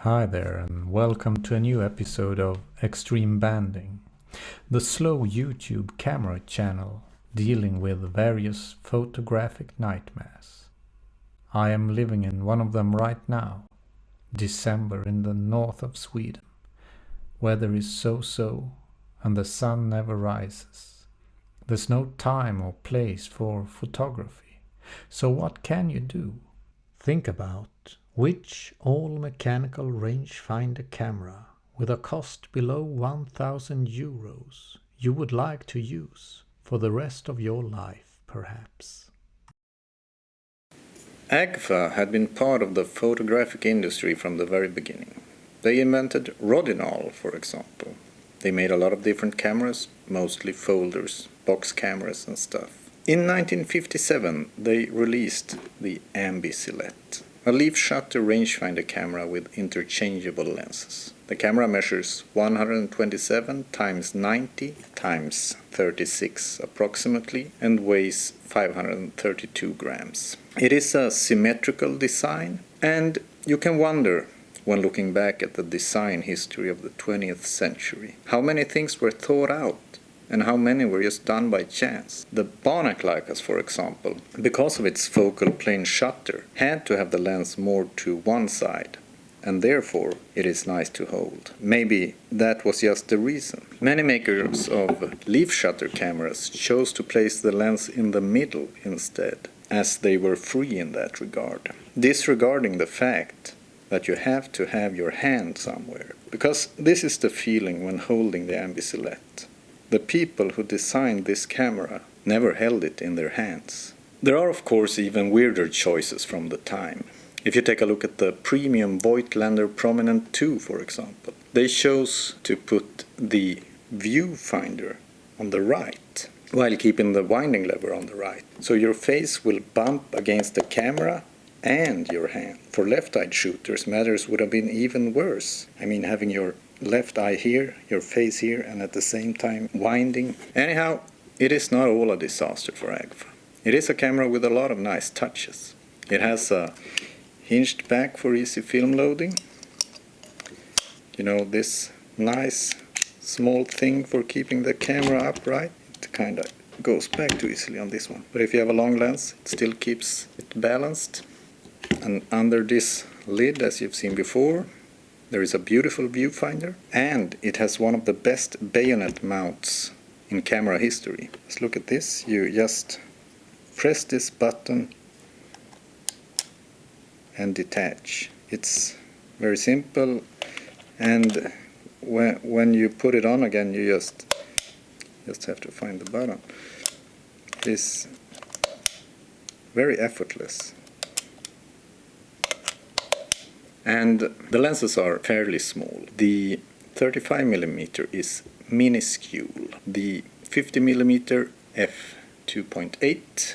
Hi there, and welcome to a new episode of Extreme Banding, the slow YouTube camera channel dealing with various photographic nightmares. I am living in one of them right now, December in the north of Sweden. Weather is so-so, and the sun never rises. There's no time or place for photography, so what can you do? Think about which all-mechanical rangefinder camera with a cost below 1,000 euros you would like to use for the rest of your life, perhaps. Agfa had been part of the photographic industry from the very beginning. They invented Rodinal, for example. They made a lot of different cameras, mostly folders, box cameras and stuff. In 1957 they released the Ambi Silette, a leaf shutter rangefinder camera with interchangeable lenses. The camera measures 127 × 90 × 36 approximately and weighs 532 grams. It is a symmetrical design, and you can wonder, when looking back at the design history of the 20th century, how many things were thought out and how many were just done by chance. The Barnack Leicas, for example, because of its focal plane shutter, had to have the lens more to one side, and therefore it is nice to hold. Maybe that was just the reason. Many makers of leaf shutter cameras chose to place the lens in the middle instead, as they were free in that regard, disregarding the fact that you have to have your hand somewhere, because this is the feeling when holding the Ambi Silette. The people who designed this camera never held it in their hands. There are of course even weirder choices from the time. If you take a look at the premium Voigtlander Prominent 2, for example, they chose to put the Viewfinder on the right while keeping the winding lever on the right. So your face will bump against the camera and your hand. For left-eyed shooters, matters would have been even worse. I mean, having your left eye here, your face here, and at the same time winding. Anyhow, it is not all a disaster for Agfa. It is a camera with a lot of nice touches. It has a hinged back for easy film loading. You know, this nice small thing for keeping the camera upright. It kind of goes back too easily on this one. But if you have a long lens, it still keeps it balanced. And under this lid, as you've seen before, there is a beautiful viewfinder, and it has one of the best bayonet mounts in camera history. Let's look at this. You just press this button and detach. It's very simple, and when you put it on again, you just have to find the button. It's very effortless. And the lenses are fairly small. The 35mm is minuscule. The 50mm f2.8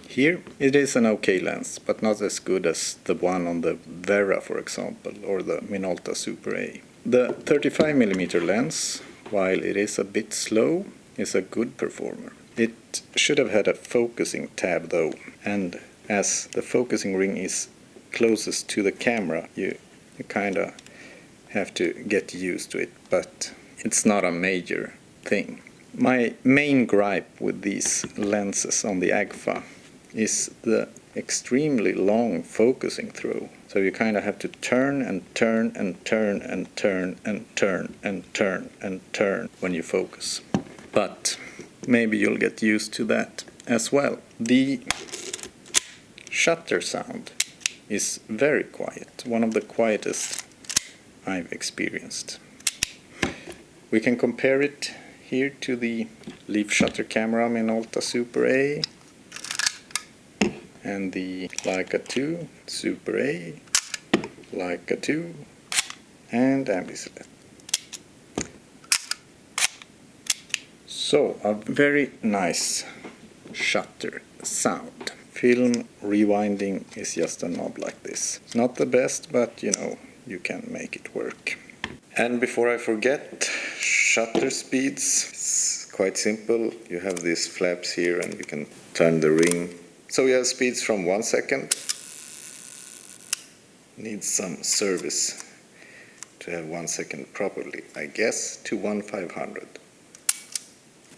here, it is an okay lens, but not as good as the one on the Vera, for example, or the Minolta Super A. The 35mm lens, while it is a bit slow, is a good performer. It should have had a focusing tab though, and as the focusing ring is closest to the camera, you kind of have to get used to it, but it's not a major thing. My main gripe with these lenses on the Agfa is the extremely long focusing throw. So you kind of have to turn and turn and turn and turn and turn and turn and turn when you focus. But maybe you'll get used to that as well. The shutter sound is very quiet, one of the quietest I've experienced. We can compare it here to the leaf shutter camera Minolta Super A and the Leica 2 Super A, Leica 2 and Ambi Silette. So a very nice shutter sound. Film rewinding is just a knob like this. Not the best, but you know, you can make it work. And before I forget, shutter speeds. It's quite simple. You have these flaps here and you can turn the ring. So we have speeds from 1 second. Needs some service to have 1 second properly, I guess, to 1/500.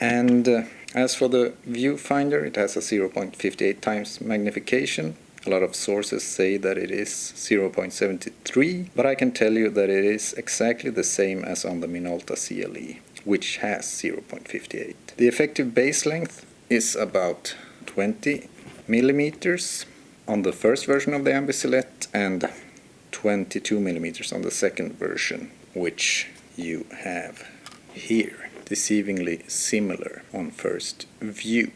And as for the viewfinder, it has a 0.58 times magnification. A lot of sources say that it is 0.73, but I can tell you that it is exactly the same as on the Minolta CLE, which has 0.58. The effective base length is about 20 millimeters on the first version of the Ambi Silette and 22 millimeters on the second version, which you have here. Deceivingly similar on first view.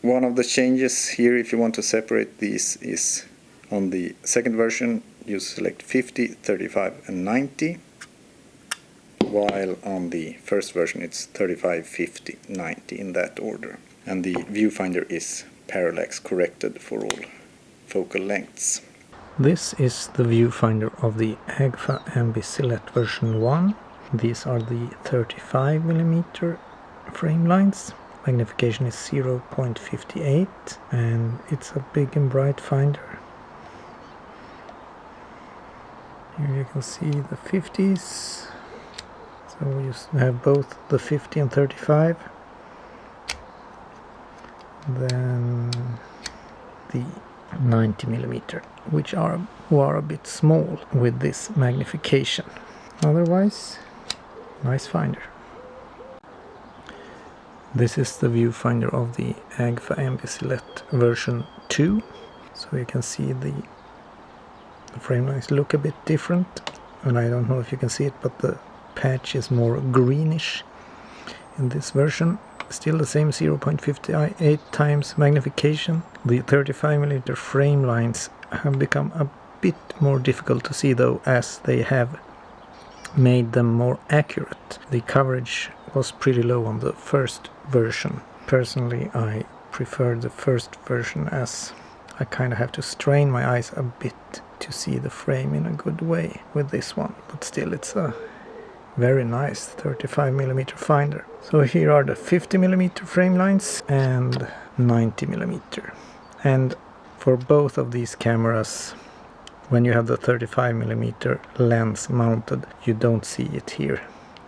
One of the changes here, if you want to separate these, is on the second version you select 50, 35 and 90, while on the first version it's 35, 50, 90 in that order. And the viewfinder is parallax corrected for all focal lengths. This is the viewfinder of the Agfa Ambi Silette version 1. These are the 35mm frame lines. Magnification is 0.58 and it's a big and bright finder. Here you can see the 50s. So we have both the 50 and 35. Then the 90mm, which are a bit small with this magnification. Otherwise, nice finder. This is the viewfinder of the Agfa Ambi Silette version 2. So you can see the frame lines look a bit different, and I don't know if you can see it, but the patch is more greenish in this version. Still the same 0.58 times magnification. The 35mm frame lines have become a bit more difficult to see though, as they have made them more accurate. The coverage was pretty low on the first version. Personally, I prefer the first version, as I kind of have to strain my eyes a bit to see the frame in a good way with this one, but still it's a very nice 35mm finder. So here are the 50mm frame lines and 90mm. And for both of these cameras, when you have the 35mm lens mounted, you don't see it here.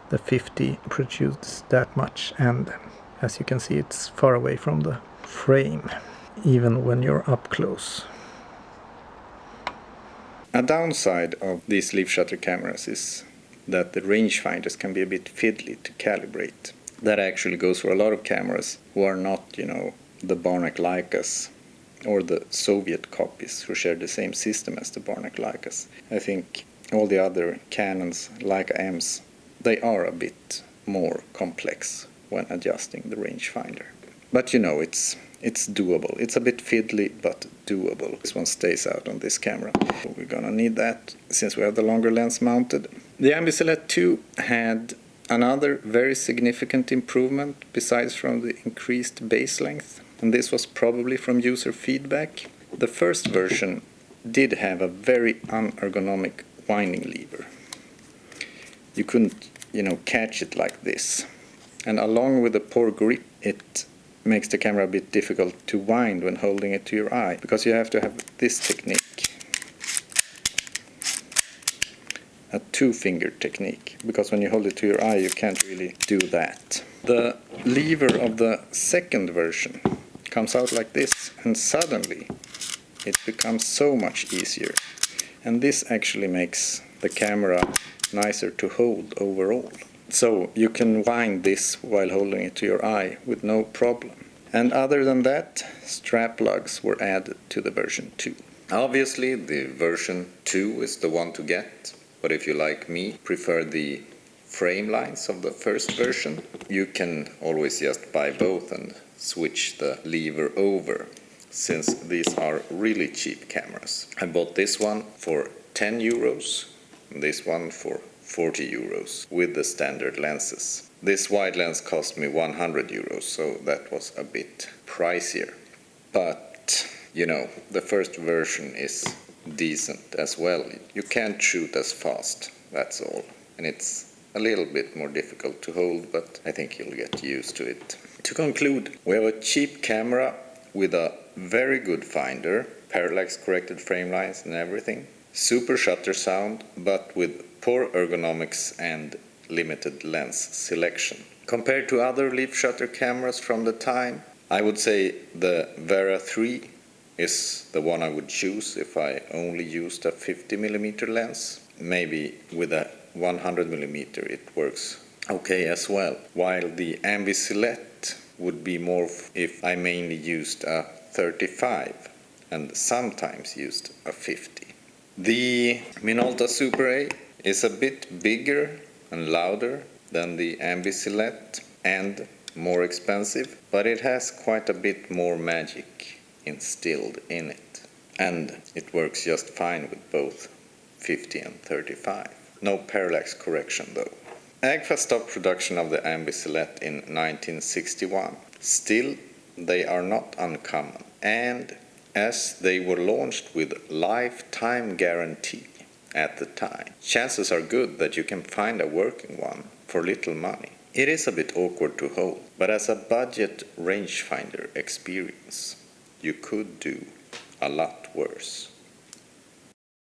The 50 protrudes that much, and as you can see, it's far away from the frame, even when you're up close. A downside of these leaf shutter cameras is that the rangefinders can be a bit fiddly to calibrate. That actually goes for a lot of cameras who are not, the Barnack Leicas or the Soviet copies who share the same system as the Barnack Leicas. I think all the other Canons, Leica M's, they are a bit more complex when adjusting the rangefinder. But it's doable. It's a bit fiddly, but doable. This one stays out on this camera. So we're gonna need that since we have the longer lens mounted. The Ambi Silette 2 had another very significant improvement besides from the increased base length, and this was probably from user feedback. The first version did have a very unergonomic winding lever. You couldn't, catch it like this. And along with the poor grip, it makes the camera a bit difficult to wind when holding it to your eye, because you have to have this technique, a two-finger technique, because when you hold it to your eye you can't really do that. The lever of the second version comes out like this, and suddenly it becomes so much easier, and this actually makes the camera nicer to hold overall. So you can wind this while holding it to your eye with no problem. And other than that, strap lugs were added to the version 2. Obviously the version 2 is the one to get, but if you, like me, prefer the frame lines of the first version, you can always just buy both and switch the lever over, since these are really cheap cameras. I bought this one for 10 euros, and this one for 40 euros with the standard lenses. This wide lens cost me 100 euros, so that was a bit pricier. But, the first version is decent as well. You can't shoot as fast, that's all. And it's a little bit more difficult to hold, but I think you'll get used to it. To conclude, we have a cheap camera with a very good finder, parallax corrected frame lines and everything. Super shutter sound, but with poor ergonomics and limited lens selection. Compared to other leaf shutter cameras from the time, I would say the Vera 3 is the one I would choose if I only used a 50mm lens. Maybe with a 100mm it works okay as well, while the Ambi Silette would be more if I mainly used a 35 and sometimes used a 50. The Minolta Super A is a bit bigger and louder than the Ambi Silette and more expensive, but it has quite a bit more magic instilled in it, and it works just fine with both 50 and 35. No parallax correction though. Agfa stopped production of the Ambi Silette in 1961. Still, they are not uncommon, and as they were launched with lifetime guarantee at the time, chances are good that you can find a working one for little money. It is a bit awkward to hold, but as a budget rangefinder experience, you could do a lot worse.